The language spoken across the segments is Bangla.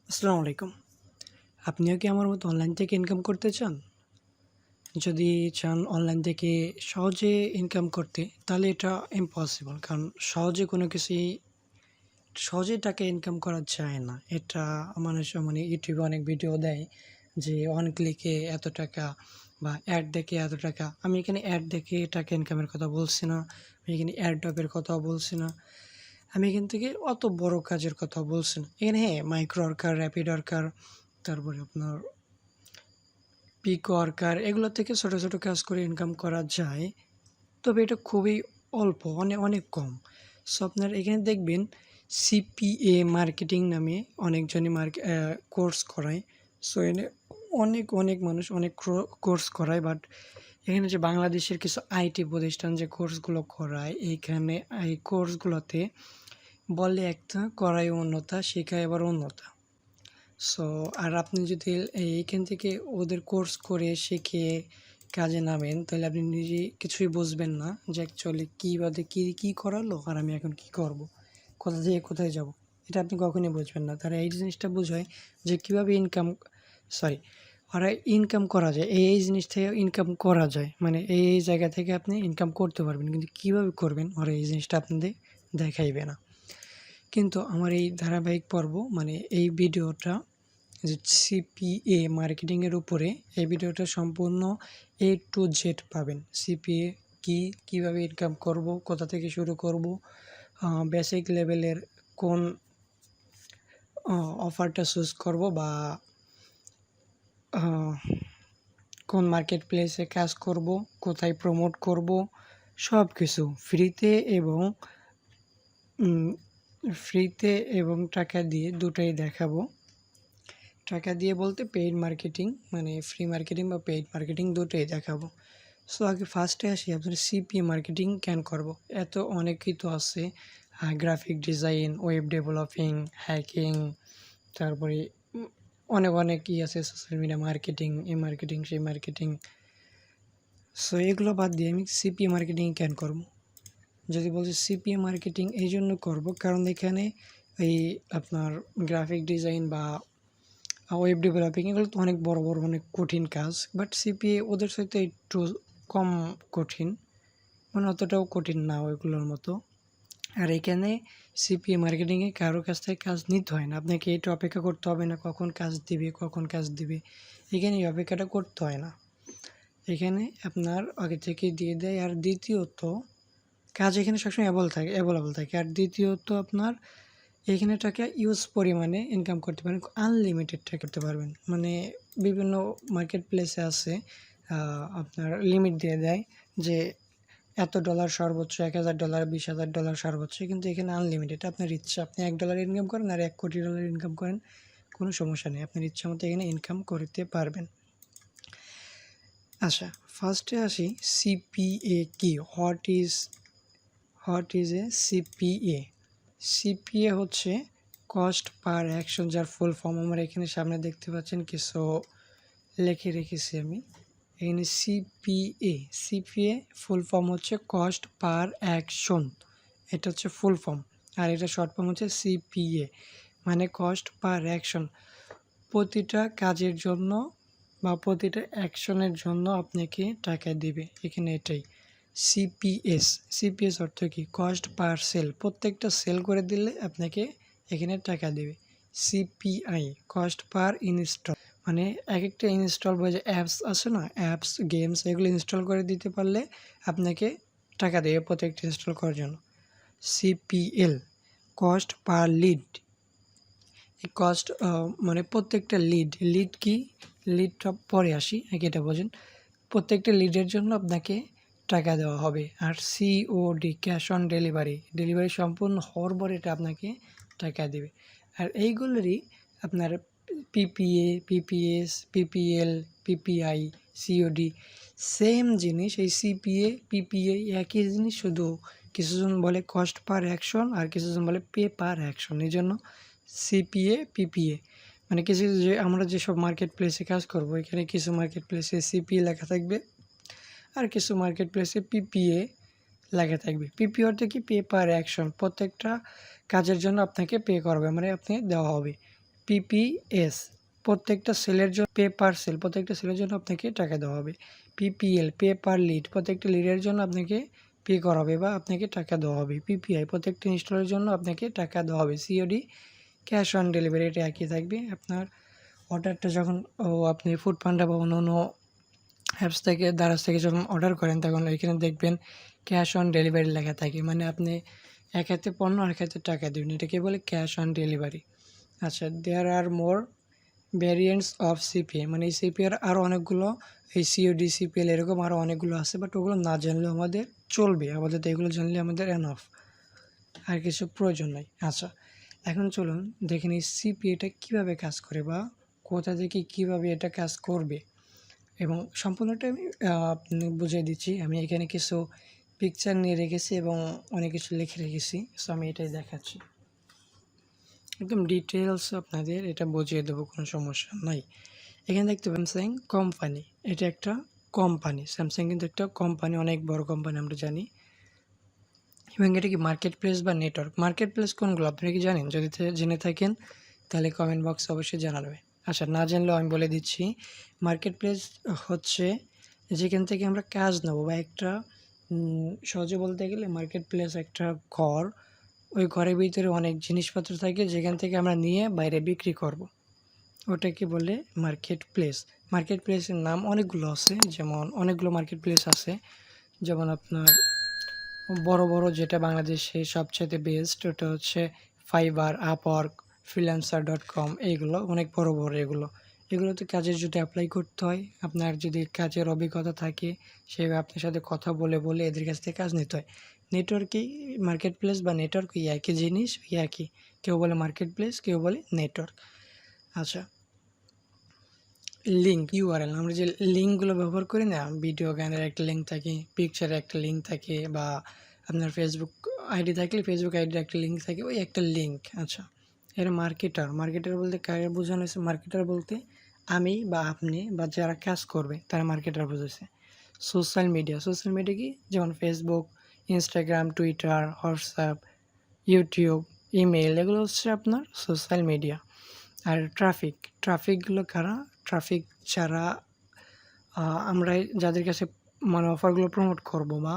আসসালামু আলাইকুম। আপনিও কি আমার মতো অনলাইন থেকে ইনকাম করতে চান? যদি চান অনলাইন থেকে সহজে ইনকাম করতে, তাহলে এটা ইম্পসিবল। কারণ সহজেই টাকা ইনকাম করা যায় না। এটা মানুষ ইউটিউবে অনেক ভিডিও দেয় যে 1 ক্লিকে এত টাকা বা অ্যাড দেখে এত টাকা। আমি এখানে অ্যাড দেখে টাকা ইনকামের কথা বলছি না। আমি এখানে অ্যাড্রপের কথাও বলছি না। আমি এখান থেকে অত বড় কাজের কথা বলছি না। এখানে হ্যাঁ, মাইক্রো ওয়ার্কার, র্যাপিড ওয়ার্কার, তারপরে আপনার পিক ওয়ার্কার এগুলো থেকে ছোটো ছোটো কাজ করে ইনকাম করা যায়। তবে এটা খুবই অল্প, অনেক কম। সো আপনার এখানে দেখবেন সিপিএ মার্কেটিং নামে অনেকজনই কোর্স করায়। সো এখানে অনেক মানুষ অনেক কোর্স করায়, বাট এখানে যে বাংলাদেশের কিছু আইটি প্রতিষ্ঠান যে কোর্সগুলো করায়, এইখানে এই কোর্সগুলোতে বলে একটা, করায় অন্যতা, শেখায় আবার অন্যতা। সো আর আপনি যদি এইখান থেকে ওদের কোর্স করে শিখে কাজে নামেন, তাহলে আপনি নিজে কিছুই বুঝবেন না যে অ্যাকচুয়ালি কী করালো আর আমি এখন কী করব, কোথা থেকে কোথায় যাব। এটা আপনি কখনোই বুঝবেন না। তারা এই জিনিসটা বোঝায় যে কীভাবে ওরা ইনকাম করা যায়, এই জিনিস থেকে ইনকাম করা যায়, মানে এই জায়গা থেকে আপনি ইনকাম করতে পারবেন, কিন্তু কীভাবে করবেন ওরা এই জিনিসটা আপনাদের দেখাইবে না। কিন্তু আমার এই ধারাবাহিক পর্ব, মানে এই ভিডিওটা যে সিপিএ মার্কেটিংয়ের উপরে, এই ভিডিওটা সম্পূর্ণ A to Z পাবেন। সিপিএ কীভাবে ইনকাম করব, কোথা থেকে শুরু করব, বেসিক লেভেলের কোন অফারটা চুজ করব, বা কোন মার্কেট প্লেসে কাজ করব, কোথায় প্রমোট করব, সব কিছু ফ্রিতে এবং টাকা দিয়ে দুটোই দেখাবো। টাকা দিয়ে বলতে পেইড মার্কেটিং, মানে ফ্রি মার্কেটিং বা পেইড মার্কেটিং দুটোই দেখাবো। সো আগে ফার্স্টে আসি, আপনার সিপিএ মার্কেটিং কেন করব। এত অনেকই তো আছে, graphic design, web developing, hacking, তারপরে অনেক আছে, সোশ্যাল মিডিয়া মার্কেটিং, এই মার্কেটিং সেই মার্কেটিং। সো এগুলো বাদ দিয়ে আমি সিপিএ মার্কেটিং কেন করব। যদি বলছি সিপিএ মার্কেটিং এই জন্য করবো, কারণ এখানে এই আপনার গ্রাফিক ডিজাইন বা ওয়েব ডেভেলপিং এগুলো তো অনেক বড় অনেক কঠিন কাজ, বাট সিপিএ ওদের সাথে একটু কম কঠিন, মানে অতটাও কঠিন না ওইগুলোর মতো। আর এখানে সিপিএ মার্কেটিংয়ে কারো কাছ থেকে কাজ নিতে হয় না, আপনাকে এটা অপেক্ষা করতে হবে না কখন কাজ দিবে, এখানে এই অপেক্ষাটা করতে হয় না। এখানে আপনার আগে থেকে দিয়ে দেয়। আর দ্বিতীয়ত কাজ এখানে সবসময় অ্যাভেলেবল থাকে। আর দ্বিতীয়ত আপনার এখানে টাকা ইউজ পরিমাণে ইনকাম করতে পারেন, আনলিমিটেড টাকা করতে পারবেন। মানে বিভিন্ন মার্কেট প্লেসে আছে আপনার লিমিট দিয়ে দেয় যে এত ডলার সর্বোচ্চ, $1000, $20,000 সর্বোচ্চ, কিন্তু এখানে আনলিমিটেড। আপনার ইচ্ছা, আপনি $1 ইনকাম করেন আর $1 কোটি ইনকাম করেন, কোনো সমস্যা নেই, আপনার ইচ্ছা মতো এখানে ইনকাম করতে পারবেন। আচ্ছা, ফার্স্টে আসি সিপিএ কি, what is a CPA. CPA হচ্ছে কস্ট পার অ্যাকশন, যার ফুল ফর্ম আমরা এখানে সামনে দেখতে পাচ্ছেন, কিছু লিখে রেখেছি আমি এখানে। সিপিএ ফুল ফর্ম হচ্ছে কস্ট পার অ্যাকশন, এটা হচ্ছে ফুল ফর্ম। আর এটা শর্ট ফর্ম হচ্ছে সিপিএ, মানে কস্ট পার অ্যাকশন। প্রতিটা কাজের জন্য বা প্রতিটা অ্যাকশনের জন্য আপনাকে টাকা দিবে, এখানে এটাই সিপিএস অর্থ কি, কস্ট পার সেল, প্রত্যেকটা সেল করে দিলে আপনাকে এখানে টাকা দেবে। সিপিআই কস্ট পার ইনস্টল, মানে এক একটা ইনস্টল বা যে অ্যাপস আছে না, অ্যাপস গেমস এগুলো ইনস্টল করে দিতে পারলে আপনাকে টাকা দেবে প্রত্যেকটা ইনস্টল করার জন্য। সিপিএল কস্ট পার লিড, এই কস্ট মানে প্রত্যেকটা লিড কি, লিডটা পরে আসি, আগে এটা বোঝেন। প্রত্যেকটা লিডের জন্য আপনাকে টাকা দেওয়া হবে। আর সিওডি ক্যাশ অন ডেলিভারি সম্পূর্ণ হওয়ার পর এটা আপনাকে টাকা দেবে। আর এইগুলোরই আপনার PPS, PPL, PPI, COD same জিনিস। এই পিপিএ একই জিনিস, শুধু কিছুজন বলে কস্ট পার অ্যাকশন আর কিছুজন বলে পে পার অ্যাকশন। এই জন্য পিপিএ মানে যে আমরা যেসব মার্কেট প্লেসে কাজ করব, এখানে কিছু মার্কেট প্লেসে সিপিএ লেখা থাকবে আর কিছু মার্কেট প্লেসে পিপিএ লেখা থাকবে। পিপিএ অর্থে কি, পে পার অ্যাকশন, প্রত্যেকটা কাজের জন্য আপনাকে পে করবে, মানে আপনি দেওয়া হবে। পিপিএস প্রত্যেকটা সেলের জন্য, পে পার সেল প্রত্যেকটা সেলের জন্য আপনাকে টাকা দেওয়া হবে। পিপিএল পে পার লিড প্রত্যেকটা লিডের জন্য আপনাকে পে করা হবে বা আপনাকে টাকা দেওয়া হবে। পিপিআই প্রত্যেকটা ইনস্টলের জন্য আপনাকে টাকা দেওয়া হবে। সিওডি ক্যাশ অন ডেলিভারি এটা একই থাকবে। আপনার অর্ডারটা যখন আপনি ফুড পান্ডা বা অন্য অ্যাপস থেকে দারাজ থেকে যখন অর্ডার করেন তখন ওইখানে দেখবেন ক্যাশ অন ডেলিভারি লেখা থাকে, মানে আপনি এক হাতে পণ্য আর এক হাতে টাকা দেবেন, এটাকে বলে ক্যাশ অন ডেলিভারি। আচ্ছা, দেয়ার আর মোর ভ্যারিয়েন্টস অফ সিপিএ, মানে এই সিপিএর আরও অনেকগুলো, এই সিওডি সিপিএল এরকম আরও অনেকগুলো আছে, বাট ওগুলো না জানলেও আমাদের চলবে, আমাদের এগুলো জানলে আমাদের এনাফ, আর কিছু প্রয়োজন নাই। আচ্ছা, এখন চলুন দেখে নিই সিপিএটা কীভাবে কাজ করে বা কোথা থেকে কীভাবে এটা কাজ করবে, এবং সম্পূর্ণটা আমি বুঝিয়ে দিচ্ছি। আমি এখানে কিছু পিকচার নিয়ে রেখেছি এবং অনেক কিছু লিখে রেখেছি, সো আমি এটাই দেখাচ্ছি, একদম ডিটেলস আপনাদের এটা বুঝিয়ে দেবো, কোনো সমস্যা নাই। এখানে দেখতে পাবেন স্যামসাং কোম্পানি, এটা একটা কোম্পানি, স্যামসাং কিন্তু একটা কোম্পানি, অনেক বড় কোম্পানি আমরা জানি। এবং এটা কি মার্কেট প্লেস বা নেটওয়ার্ক, মার্কেট প্লেস কোনগুলো আপনারা কি জানেন? যদি জেনে থাকেন তাহলে কমেন্ট বক্সে অবশ্যই জানাবে। আচ্ছা, না জানলেও আমি বলে দিচ্ছি, মার্কেট প্লেস হচ্ছে যেখান থেকে আমরা কাজ নেব, বা একটা সহজে বলতে গেলে মার্কেট প্লেস একটা ঘর, ওই ঘরের ভিতরে অনেক জিনিসপত্র থাকে যেখান থেকে আমরা নিয়ে বাইরে বিক্রি করব, ওটাকে বলে মার্কেট প্লেস। মার্কেট প্লেসের নাম অনেকগুলো আছে, যেমন অনেকগুলো মার্কেট প্লেস আছে, যেমন আপনার বড় বড় যেটা বাংলাদেশে সবচেয়ে বেস্ট ওটা হচ্ছে ফাইবার, আপওয়ার্ক, freelancer.com, এইগুলো অনেক বড় বড়। এগুলোতে কাজের যদি অ্যাপ্লাই করতে হয়, আপনার যদি কাজের অভিজ্ঞতা থাকে, সেভাবে আপনার সাথে কথা বলে বলে এদের কাছ থেকে কাজ নিতে হয়। নেটওয়ার্কেই মার্কেট প্লেস বা নেটওয়ার্ক ওই একই জিনিস, ওই একই, কেউ বলে মার্কেট প্লেস, কেউ বলে নেটওয়ার্ক। আচ্ছা, লিঙ্ক, ইউআরএল, আমরা যে লিঙ্কগুলো ব্যবহার করি না, ভিডিও গানের একটা লিঙ্ক থাকে, পিকচারের একটা লিঙ্ক থাকে, বা আপনার ফেসবুক আইডি থাকলে ফেসবুক আইডির একটা লিঙ্ক থাকে, ওই একটা লিঙ্ক। আচ্ছা, এর মার্কেটার বলতে কাকে বোঝানো হয়েছে? মার্কেটার বলতে আমি বা আপনি বা যারা কাজ করবে তারা মার্কেটার বোঝাচ্ছে। সোশ্যাল মিডিয়া কি? যেমন Facebook, Instagram, Twitter, WhatsApp, YouTube, email, এগুলো হচ্ছে আপনার সোশ্যাল মিডিয়া। আর ট্রাফিকগুলো কারা? ট্রাফিক যারা আমরা যাদের কাছে মানে অফারগুলো প্রমোট করব, বা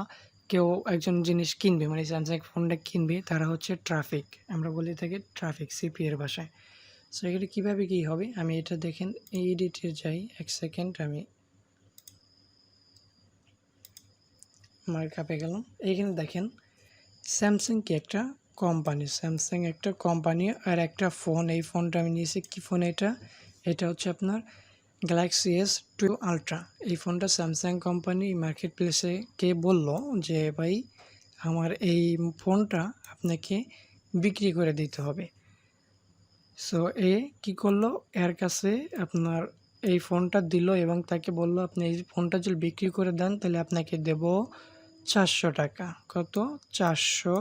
কেউ একজন জিনিস কিনবে, মানে স্যামসাং ফোনটা কিনবে, তারা হচ্ছে ট্রাফিক, আমরা বলে থাকি ট্রাফিক সিপিএর ভাষায়। সো এখানে কীভাবে কী হবে আমি এটা দেখেন, এই এডিটে যাই, এক সেকেন্ড, আমি মার্কআপে গেলাম। এইখানে দেখেন স্যামসাং কি একটা কোম্পানি, আর একটা ফোন, এই ফোনটা আমি নিয়েছি, কি ফোন এটা হচ্ছে আপনার গ্যালাক্সি S2 আলট্রা। এই ফোনটা স্যামসাং কোম্পানি মার্কেট প্লেসে কে বলল যে ভাই আমার এই ফোনটা আপনাকে বিক্রি করে দিতে হবে। সো এ কি করলো, এর কাছে আপনার এই ফোনটা দিল এবং তাকে বলল আপনি এই ফোনটা যদি বিক্রি করে দেন তাহলে আপনাকে দেব 400 টাকা। কত? 400।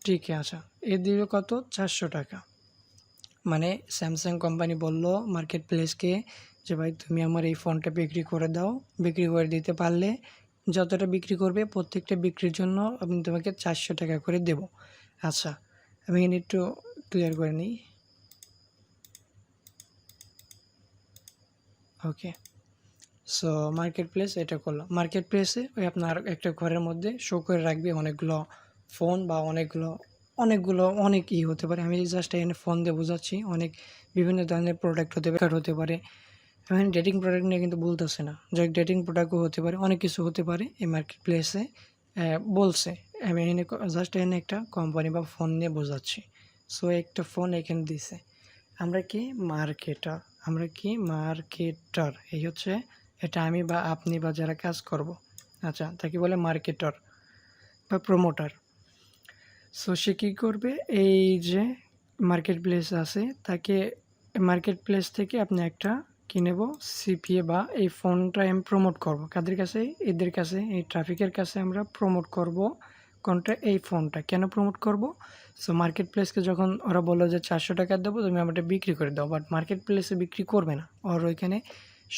ঠিক আছে, এ দিল কত? 400 টাকা। মানে স্যামসাং কোম্পানি বলল মার্কেট প্লেসকে যে ভাই তুমি আমার এই ফোনটা বিক্রি করে দাও, বিক্রি করে দিতে পারলে যতটা বিক্রি করবে প্রত্যেকটা বিক্রির জন্য আমি তোমাকে 400 টাকা করে দেব। আচ্ছা, আমি এখানে একটু ক্লিয়ার করে নিই। ওকে, সো মার্কেট প্লেস এটা করলো। মার্কেট প্লেসে ওই আপনার একটা ঘরের মধ্যে শো করে রাখবে অনেকগুলো ফোন, বা অনেক হতে পারে। আমি জাস্ট এখানে ফোন দিয়ে বোঝাচ্ছি, অনেক বিভিন্ন ধরনের প্রোডাক্ট হতে পারে। আমি ডেটিং প্রোডাক্ট নিয়ে কিন্তু বলতেছে না, যাই ডেটিং প্রোডাক্টও হতে পারে, অনেক কিছু হতে পারে এই মার্কেট প্লেসে বলছে। আমি এখানে জাস্ট এখানে একটা কোম্পানি বা ফোন নিয়ে বোঝাচ্ছি। সো একটা ফোন এখানে দিছে, আমরা কি মার্কেটার, এই হচ্ছে এটা আমি বা আপনি বা যারা কাজ করব। আচ্ছা, তাকে বলে মার্কেটার বা প্রমোটার। সো সে কী করবে, এই যে মার্কেট প্লেস আছে তাকে মার্কেট প্লেস থেকে আপনি একটা কি নেব, সিপিএ, বা এই ফোনটা আমি প্রমোট করব কাদের কাছে? এদের কাছে, এই ট্রাফিকের কাছে আমরা প্রমোট করব কোনটা? এই ফোনটা। কেন প্রমোট করব? সো মার্কেট প্লেসকে যখন ওরা বললো যে 400 টাকা দেবো তুমি আমারটা বিক্রি করে দাও, বাট মার্কেট প্লেসে বিক্রি করবে না, ওর ওইখানে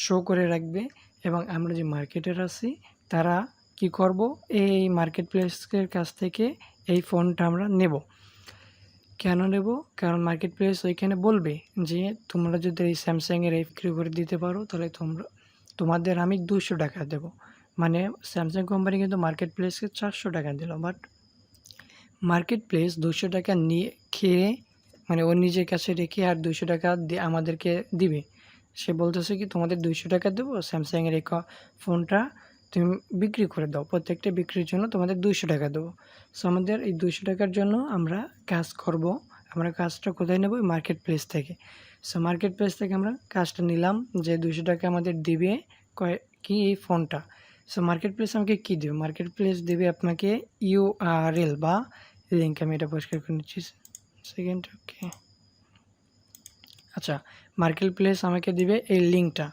শো করে রাখবে। এবং আমরা যে মার্কেটার আছি তারা কি করব, এই মার্কেট প্লেসের কাছ থেকে এই ফোনটা আমরা নেব। কেন নেব? কারণ মার্কেট প্লেস ওইখানে বলবে যে তোমরা যদি এই স্যামসাংয়ের বিক্রি করে দিতে পারো তাহলে তোমাদের আমি 200 টাকা দেবো। মানে স্যামসাং কোম্পানি কিন্তু মার্কেট প্লেসকে 400 টাকা দিল, বাট মার্কেট প্লেস 200 টাকা নিয়ে খেয়ে মানে ওর নিজের কাছে রেখে আর 200 টাকা আমাদেরকে দিবে। সে বলতেছে কি তোমাদের 200 টাকা দেবো, স্যামসাংয়ের এই ফোনটা তুমি বিক্রি করে দাও, প্রত্যেকটা বিক্রির জন্য তোমাদের 200 টাকা দেবো। সো আমাদের এই 200 টাকার জন্য আমরা কাজ করব। আমরা কাজটা কোথায় নেব? মার্কেট প্লেস থেকে। সো মার্কেট প্লেস থেকে আমরা কাজটা নিলাম যে 200 টাকা আমাদের দিবে কি এই ফোনটা। সো মার্কেট প্লেস আমাকে কী দেবে? মার্কেট প্লেস দেবে আপনাকে ইউআরএল বা লিঙ্ক। আমি এটা পরিষ্কার করে নিচ্ছি সেকেন্ড। ওকে, আচ্ছা, মার্কেট প্লেস আমাকে দিবে এই লিঙ্কটা,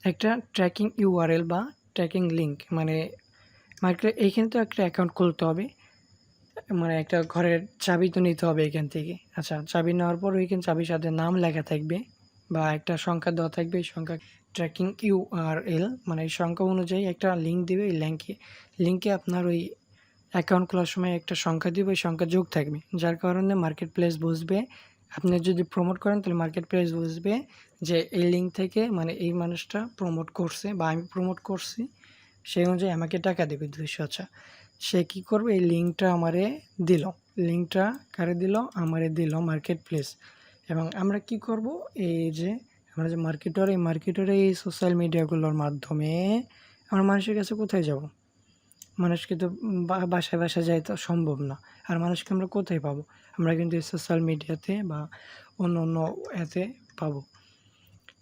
একটা ট্র্যাকিং ইউআরএল বা ট্র্যাকিং লিঙ্ক। মানে এইখানে তো একটা অ্যাকাউন্ট খুলতে হবে, মানে একটা ঘরের চাবি তো নিতে হবে এখান থেকে। আচ্ছা, চাবি নেওয়ার পর ওইখানে চাবির সাথে নাম লেখা থাকবে বা একটা সংখ্যা দেওয়া থাকবে। এই সংখ্যা ট্র্যাকিং ইউআরএল, মানে এই সংখ্যা অনুযায়ী একটা লিঙ্ক দিবে। এই লিঙ্কে আপনার ওই অ্যাকাউন্ট খোলার সময় একটা সংখ্যা দিবে, ওই সংখ্যা যোগ থাকবে, যার কারণে মার্কেট প্লেস বুঝবে। আপনি যদি প্রমোট করেন তাহলে মার্কেট প্লেস বুঝবে যে এই লিঙ্ক থেকে মানে এই মানুষটা প্রমোট করছে বা আমি প্রমোট করছি, সেই অনুযায়ী আমাকে টাকা দেবে 200। আচ্ছা, সে কী করবে? এই লিঙ্কটা আমারে দিল। লিঙ্কটা কারে দিল? আমারে দিল মার্কেট প্লেস। এবং আমরা কি করব? এই যে আমরা যে মার্কেটরে এই সোশ্যাল মিডিয়াগুলোর মাধ্যমে আমরা মানুষের কাছে কোথায় যাব? মানুষকে তো বাসায় যাওয়া তো সম্ভব না। আর মানুষকে আমরা কোথায় পাবো? আমরা কিন্তু এই সোশ্যাল মিডিয়াতে বা অন্য এতে পাবো।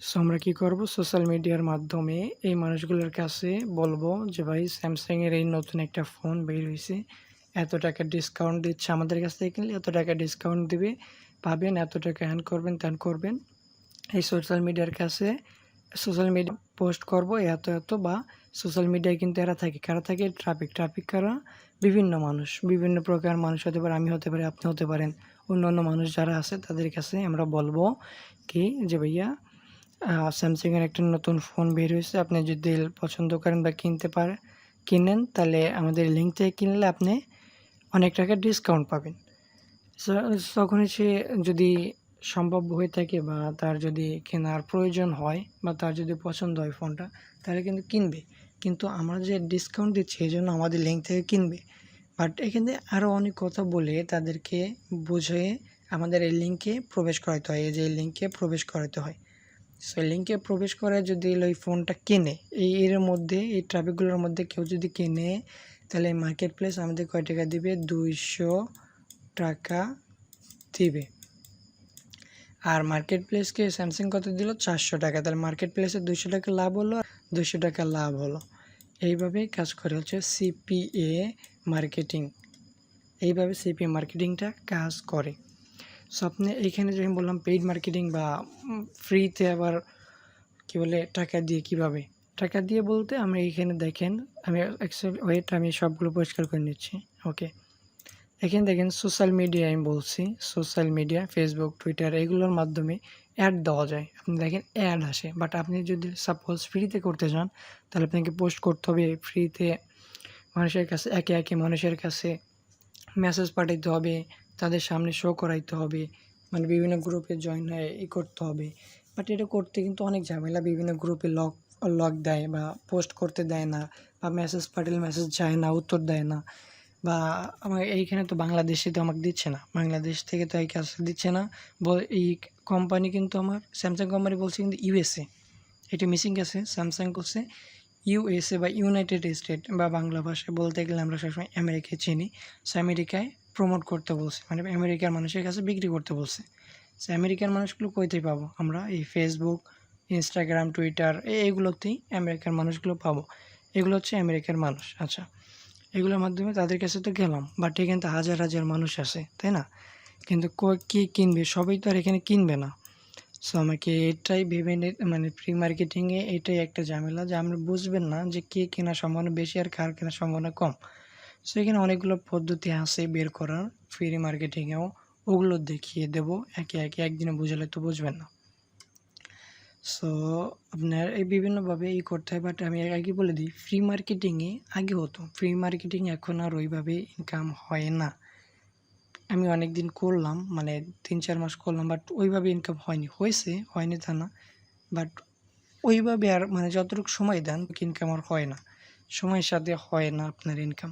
সো আমরা কী করব? সোশ্যাল মিডিয়ার মাধ্যমে এই মানুষগুলোর কাছে বলবো যে ভাই স্যামসাংয়ের এই নতুন একটা ফোন বের হয়েছে, এত টাকা ডিসকাউন্ট দিচ্ছে, আমাদের কাছ থেকে কিনলে এত টাকা ডিসকাউন্ট দিবে, পাবেন এত টাকা, হ্যান করবেন ত্যান করবেন। এই সোশ্যাল মিডিয়ার কাছে সোশ্যাল মিডিয়া পোস্ট করব এত বা সোশ্যাল মিডিয়ায় কিন্তু কারা থাকে? ট্রাফিক কারা? বিভিন্ন মানুষ, বিভিন্ন প্রকার মানুষ হতে পারে, আমি হতে পারি, আপনি হতে পারেন, অন্য মানুষ যারা আছে তাদের কাছে আমরা বলবো কি যে ভাইয়া স্যামসাংয়ের একটা নতুন ফোন বের হয়েছে, আপনি যদি পছন্দ করেন বা কিনেন তাহলে আমাদের লিঙ্ক থেকে কিনলে আপনি অনেক টাকা ডিসকাউন্ট পাবেন। তখনই সে যদি সম্ভব হয়ে থাকে বা তার যদি কেনার প্রয়োজন হয় বা তার যদি পছন্দ হয় ফোনটা, তাহলে কিন্তু কিনবে। কিন্তু আমরা যে ডিসকাউন্ট দিচ্ছি এই জন্য আমাদের লিঙ্ক থেকে কিনবে। বাট এখানে আরও অনেক কথা বলে তাদেরকে বুঝিয়ে আমাদের এই লিঙ্কে প্রবেশ করাতে হয়। এই যে লিঙ্কে প্রবেশ করাতে হয়। সো লিঙ্কে প্রবেশ করে যদি ওই ফোনটা কেনে, এর মধ্যে এই ট্রাফিকগুলোর মধ্যে কেউ যদি কেনে, তাহলে মার্কেট প্লেস আমাদের কয় টাকা দিবে? 200 টাকা দিবে। আর মার্কেট প্লেসকে স্যামসাং কত দিল? 400 টাকা। তাহলে মার্কেট প্লেসে 200 টাকা লাভ হলো, 200 টাকা লাভ হলো। এইভাবেই কাজ করে হচ্ছে সিপিএ মার্কেটিং। এইভাবে সিপিএ মার্কেটিংটা কাজ করে। সো আপনি এইখানে যে আমি বললাম পেইড মার্কেটিং বা ফ্রিতে আবার কী বলে টাকা দিয়ে কীভাবে? টাকা দিয়ে বলতে আমরা এইখানে দেখেন, আমি সবগুলো পরিষ্কার করে নিচ্ছি। ওকে, এখানে দেখেন সোশ্যাল মিডিয়া, আমি বলছি সোশ্যাল মিডিয়া, ফেসবুক, টুইটার এগুলোর মাধ্যমে অ্যাড দেওয়া যায়। আপনি দেখেন অ্যাড আসে, বাট আপনি যদি সাপোজ ফ্রিতে করতে চান তাহলে আপনাকে পোস্ট করতে হবে ফ্রিতে, মানুষের কাছে একে মানুষের কাছে মেসেজ পাঠাইতে হবে, তাদের সামনে শো করাইতে হবে, মানে বিভিন্ন গ্রুপে জয়েন হয়ে করতে হবে। বাট এটা করতে কিন্তু অনেক ঝামেলা, বিভিন্ন গ্রুপে লক দেয় বা পোস্ট করতে দেয় না, বা মেসেজ পাঠালে মেসেজ যায় না, উত্তর দেয় না, বা আমার এইখানে তো বাংলাদেশে তো আমাকে দিচ্ছে না, বাংলাদেশ থেকে তো এই কাজটা দিচ্ছে না। এই কোম্পানি কিন্তু আমার স্যামসাং কোম্পানি বলছে কিন্তু ইউএসএ, এটা মিসিং আছে। স্যামসাং করছে ইউএসএ বা ইউনাইটেড স্টেট, বা বাংলা ভাষায় বলতে গেলে আমরা সবসময় আমেরিকায় চিনি। সো আমেরিকায় প্রমোট করতে বলছে, মানে আমেরিকার মানুষের কাছে বিক্রি করতে বলছে। সো আমেরিকার মানুষগুলো কোথায় পাবো? আমরা এই ফেসবুক, ইনস্টাগ্রাম, টুইটার এইগুলোতেই আমেরিকার মানুষগুলো পাবো। এগুলো হচ্ছে আমেরিকার মানুষ। আচ্ছা, এগুলোর মাধ্যমে তাদের কাছে তো গেলাম, বাট এখানে তো হাজার হাজার মানুষ আছে, তাই না? কিন্তু কে কিনবে? সবাই তো আর এখানে কিনবে না। সো আমাকে এটাই ভেবে মানে ফ্রি মার্কেটিংয়ে এটাই একটা ঝামেলা যে আমরা বুঝবেন না যে কে কেনার সম্ভাবনা বেশি আর কার কেনার সম্ভাবনা কম। সো এখানে অনেকগুলো পদ্ধতি আছে বের করার ফ্রি মার্কেটিংয়েও, ওগুলো দেখিয়ে দেবো একে একদিনে বুঝালে তো বুঝবেন না। সো আপনার এই বিভিন্নভাবে করতে হয়, বাট আমি আগে বলে দিই ফ্রি মার্কেটিংয়ে আগে হতো, ফ্রি মার্কেটিং এখন আর ওইভাবে ইনকাম হয় না। আমি অনেক দিন করলাম, মানে 3-4 মাস করলাম, বাট ওইভাবে ইনকাম হয়নি। হয়নি তা না, বাট ওইভাবে আর মানে যতটুকু সময় দেন ইনকাম আর হয় না, সময়ের সাথে হয় না আপনার ইনকাম।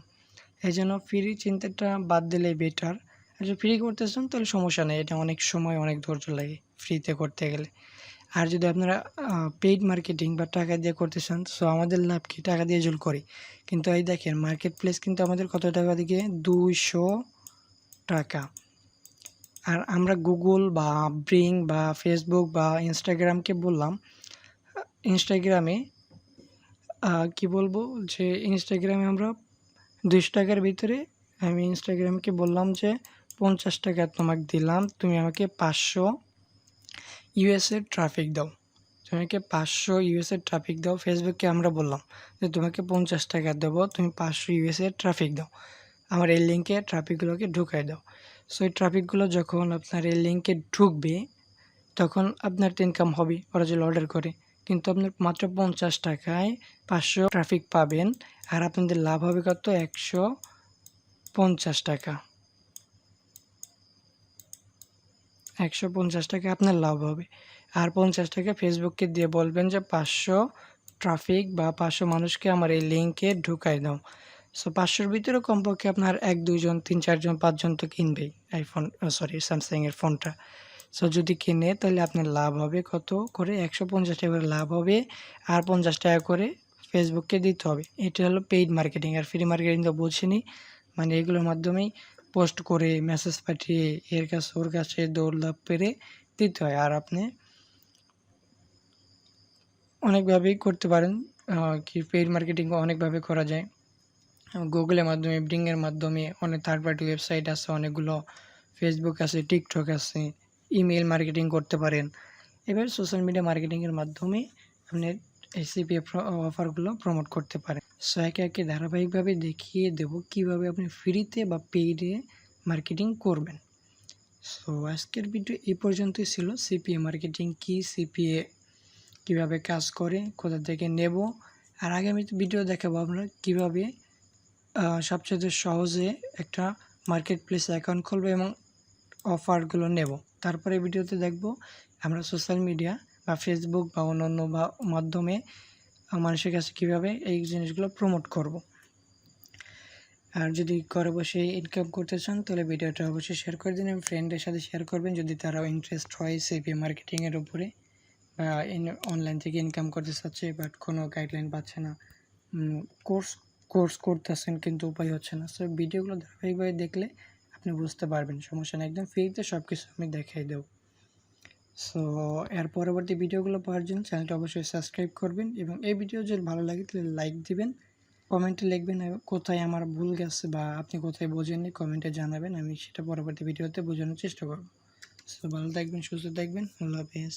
এই জন্য ফ্রি চিন্তাটা বাদ দিলেই বেটার। আর যদি ফ্রি করতে চান তাহলে সমস্যা নেই, এটা অনেক সময় অনেক ধৈর্য লাগে ফ্রিতে করতে গেলে। আর যদি আপনারা পেইড মার্কেটিং বা টাকা দিয়ে করতে চান, সো আমাদের লাভ কি, টাকা দিয়ে জুল করি, কিন্তু এই দেখেন মার্কেট প্লেস কিন্তু আমাদের কত টাকা দিকে, 200 টাকা। আর আমরা গুগল বা ব্রিং বা ফেসবুক বা ইনস্টাগ্রামকে বললাম, ইনস্টাগ্রামে কি বলবো, যে ইনস্টাগ্রামে আমরা 200 টাকার ভিতরে, আমি ইনস্টাগ্রামকে বললাম যে 50 টাকা তোমাকে দিলাম, তুমি আমাকে 500 ইউএসএর ট্রাফিক দাও, তুমি আমাকে 500 ইউএসএর ট্রাফিক দাও। ফেসবুককে আমরা বললাম যে তোমাকে 50 টাকা দেবো, তুমি 500 ইউএসএর ট্রাফিক দাও, আমার এই লিঙ্কে ট্রাফিকগুলোকে ঢুকাই দাও। সো এই ট্রাফিকগুলো যখন আপনার এই লিঙ্কে ঢুকবে তখন আপনার তো ইনকাম হবে, ওরা যদি অর্ডার করে, কিন্তু আপনার মাত্র 50 টাকায় 500 ট্রাফিক পাবেন, আর আপনাদের লাভ হবে কত, 150 টাকা। 150 টাকা আপনার লাভ হবে। আর 50 টাকা ফেসবুককে দিয়ে বলবেন যে 500 ট্রাফিক বা 500 মানুষকে আমার এই লিঙ্কে ঢুকাই দাও। সো 500-র ভিতরে কমপক্ষে আপনার 1-2 জন, 3-4 জন, 5 জন তো কিনবেই আইফোন, স্যামসাংয়ের ফোনটা। সো যদি কিনে তাহলে আপনার লাভ হবে কত করে, 150 টাকা করে লাভ হবে, আর 50 টাকা করে ফেসবুককে দিতে হবে। এটা হলো পেইড মার্কেটিং। আর ফ্রি মার্কেটিং তো বলছেনই, মানে এগুলোর মাধ্যমেই পোস্ট করে, মেসেজ পাঠিয়ে, এর কাছে ওর কাছে দৌড়লাভ পেরে দিতে হয়। আর আপনি অনেকভাবেই করতে পারেন, কি পেইড মার্কেটিং অনেকভাবে করা যায়। গুগলের মাধ্যমে, ব্রিংয়ের মাধ্যমে, অনেক থার্ড পার্টি ওয়েবসাইট আছে অনেকগুলো, ফেসবুক আছে, টিকটক আছে, ইমেল মার্কেটিং করতে পারেন। এবার সোশ্যাল মিডিয়া মার্কেটিংয়ের মাধ্যমে আপনি এই সিপিএ অফারগুলো প্রমোট করতে পারেন। সো একে একে ধারাবাহিকভাবে দেখিয়ে দেব কীভাবে আপনি ফ্রিতে বা পেইডে মার্কেটিং করবেন। সো আজকের ভিডিও এই পর্যন্তই ছিল। সিপিএ মার্কেটিং কি, সিপিএ কীভাবে কাজ করে, কোথা থেকে নেব, আর আগামীতে ভিডিও দেখাবো আমরা কীভাবে সবচেয়ে সহজে একটা মার্কেট প্লেস অ্যাকাউন্ট খুলবো এবং অফারগুলো নেব। তারপরে ভিডিওতে দেখব আমরা সোশ্যাল মিডিয়া বা ফেসবুক বা অন্যান্য বা মাধ্যমে মানুষের কাছে কীভাবে এই জিনিসগুলো প্রমোট করব। আর যদি ঘরে বসে ইনকাম করতে চান তাহলে ভিডিওটা অবশ্যই শেয়ার করে দিন এবং ফ্রেন্ডদের সাথে শেয়ার করবেন যদি তারাও ইন্টারেস্ট হয় সিপিএ মার্কেটিংয়ের উপরে, বা অনলাইন থেকে ইনকাম করতে চাচ্ছে বাট কোনো গাইডলাইন পাচ্ছে না, কোর্স করতেছেন কিন্তু উপায় হচ্ছে না। সো ভিডিওগুলো ধারাবাহিকভাবে দেখলে আপনি বুঝতে পারবেন, সমস্যা নেই, একদম ফ্রিতে সব কিছু আমি দেখাই দেব। সো এর পরবর্তী ভিডিওগুলো পাওয়ার জন্য চ্যানেলটা অবশ্যই সাবস্ক্রাইব করবেন এবং এই ভিডিও যদি ভালো লাগে তাহলে লাইক দিবেন, কমেন্টে লিখবেন কোথায় আমার ভুল গেছে বা আপনি কোথায় বোঝেননি, কমেন্টে জানাবেন, আমি সেটা পরবর্তী ভিডিওতে বোঝানোর চেষ্টা করব। সো ভালো থাকবেন, সুস্থ থাকবেন, আল্লাহ হাফেজ।